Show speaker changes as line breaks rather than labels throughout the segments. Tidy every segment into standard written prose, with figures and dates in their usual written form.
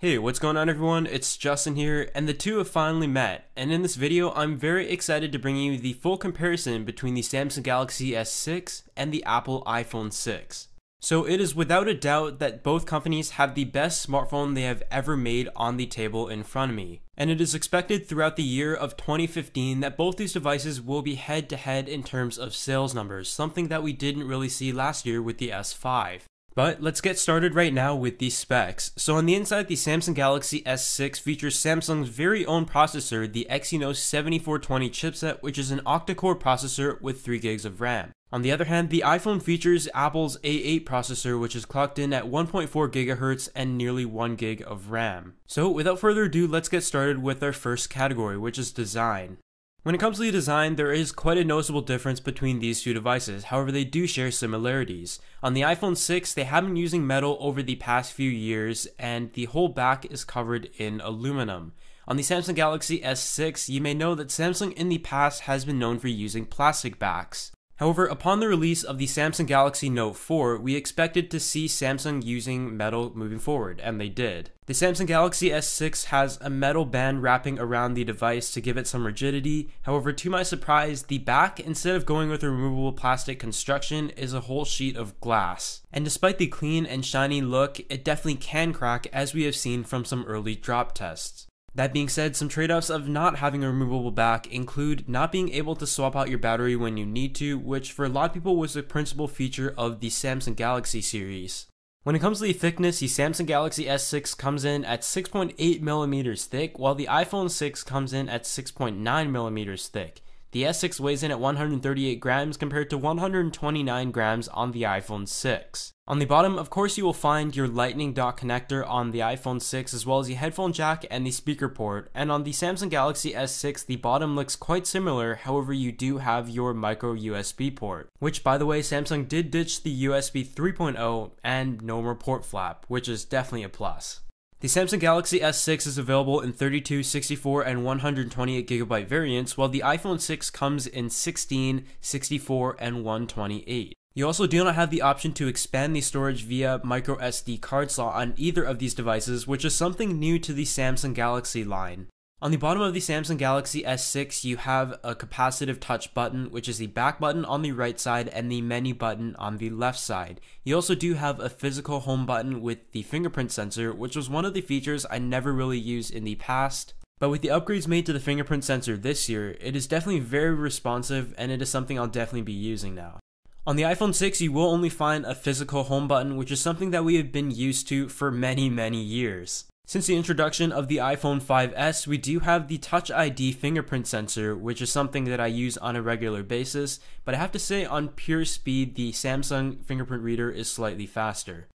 Hey, what's going on everyone? It's Justin here, and the two have finally met, and in this video I'm very excited to bring you the full comparison between the Samsung Galaxy S6 and the Apple iPhone 6. So it is without a doubt that both companies have the best smartphone they have ever made on the table in front of me. And it is expected throughout the year of 2015 that both these devices will be head to head in terms of sales numbers, something that we didn't really see last year with the S5. But let's get started right now with the specs. So on the inside, the Samsung Galaxy S6 features Samsung's very own processor, the Exynos 7420 chipset, which is an octa-core processor with 3 gigs of RAM. On the other hand, the iPhone features Apple's A8 processor, which is clocked in at 1.4 GHz and nearly 1 gig of RAM. So without further ado, let's get started with our first category, which is design. When it comes to the design, there is quite a noticeable difference between these two devices, however they do share similarities. On the iPhone 6, they have been using metal over the past few years, and the whole back is covered in aluminum. On the Samsung Galaxy S6, you may know that Samsung in the past has been known for using plastic backs. However, upon the release of the Samsung Galaxy Note 4, we expected to see Samsung using metal moving forward, and they did. The Samsung Galaxy S6 has a metal band wrapping around the device to give it some rigidity. However, to my surprise, the back, instead of going with a removable plastic construction, is a whole sheet of glass. And despite the clean and shiny look, it definitely can crack, as we have seen from some early drop tests. That being said, some trade-offs of not having a removable back include not being able to swap out your battery when you need to, which for a lot of people was the principal feature of the Samsung Galaxy series. When it comes to the thickness, the Samsung Galaxy S6 comes in at 6.8mm thick, while the iPhone 6 comes in at 6.9mm thick. The S6 weighs in at 138 grams compared to 129 grams on the iPhone 6. On the bottom, of course, you will find your Lightning dock connector on the iPhone 6, as well as the headphone jack and the speaker port. And on the Samsung Galaxy S6, the bottom looks quite similar, however you do have your micro USB port. Which, by the way, Samsung did ditch the USB 3.0 and no more port flap, which is definitely a plus. The Samsung Galaxy S6 is available in 32, 64, and 128GB variants, while the iPhone 6 comes in 16, 64, and 128. You also do not have the option to expand the storage via micro SD card slot on either of these devices, which is something new to the Samsung Galaxy line. On the bottom of the Samsung Galaxy S6, you have a capacitive touch button, which is the back button on the right side and the menu button on the left side. You also do have a physical home button with the fingerprint sensor, which was one of the features I never really used in the past. But with the upgrades made to the fingerprint sensor this year, it is definitely very responsive, and it is something I'll definitely be using now. On the iPhone 6, you will only find a physical home button, which is something that we have been used to for many years. Since the introduction of the iPhone 5S, we do have the Touch ID fingerprint sensor, which is something that I use on a regular basis, but I have to say on pure speed, the Samsung fingerprint reader is slightly faster.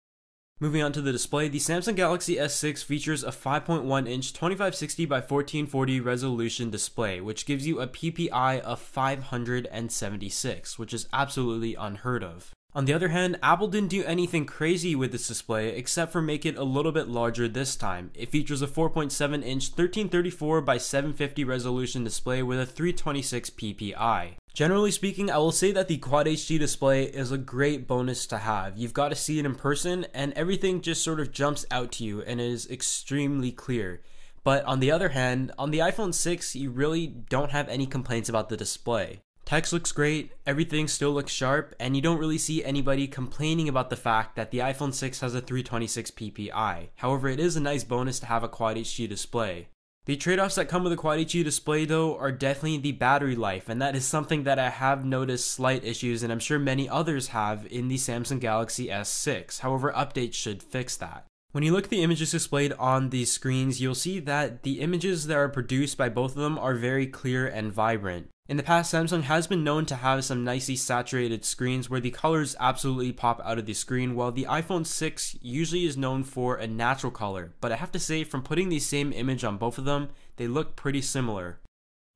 Moving on to the display, the Samsung Galaxy S6 features a 5.1-inch 2560 by 1440 resolution display, which gives you a PPI of 576, which is absolutely unheard of. On the other hand, Apple didn't do anything crazy with this display except for make it a little bit larger this time. It features a 4.7-inch 1334 by 750 resolution display with a 326 PPI. Generally speaking, I will say that the Quad HD display is a great bonus to have. You've got to see it in person and everything just sort of jumps out to you and is extremely clear. But on the other hand, on the iPhone 6, you really don't have any complaints about the display. Text looks great, everything still looks sharp, and you don't really see anybody complaining about the fact that the iPhone 6 has a 326 PPI. However, it is a nice bonus to have a Quad HD display. The trade-offs that come with a Quad HD display though are definitely the battery life, and that is something that I have noticed slight issues, and I'm sure many others have in the Samsung Galaxy S6. However, updates should fix that. When you look at the images displayed on these screens, you'll see that the images that are produced by both of them are very clear and vibrant. In the past, Samsung has been known to have some nicely saturated screens where the colors absolutely pop out of the screen, while the iPhone 6 usually is known for a natural color, but I have to say from putting the same image on both of them, they look pretty similar.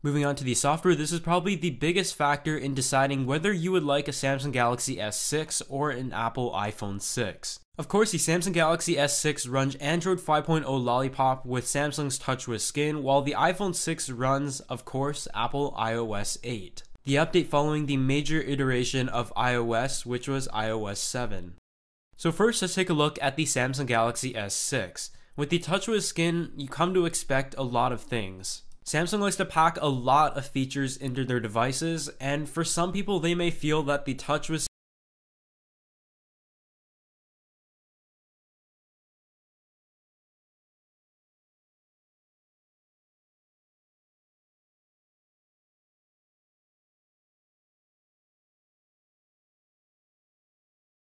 Moving on to the software, this is probably the biggest factor in deciding whether you would like a Samsung Galaxy S6 or an Apple iPhone 6. Of course, the Samsung Galaxy S6 runs Android 5.0 Lollipop with Samsung's TouchWiz skin, while the iPhone 6 runs, of course, Apple iOS 8. The update following the major iteration of iOS, which was iOS 7. So first, let's take a look at the Samsung Galaxy S6. With the TouchWiz skin, you come to expect a lot of things. Samsung likes to pack a lot of features into their devices, and for some people they may feel that the TouchWiz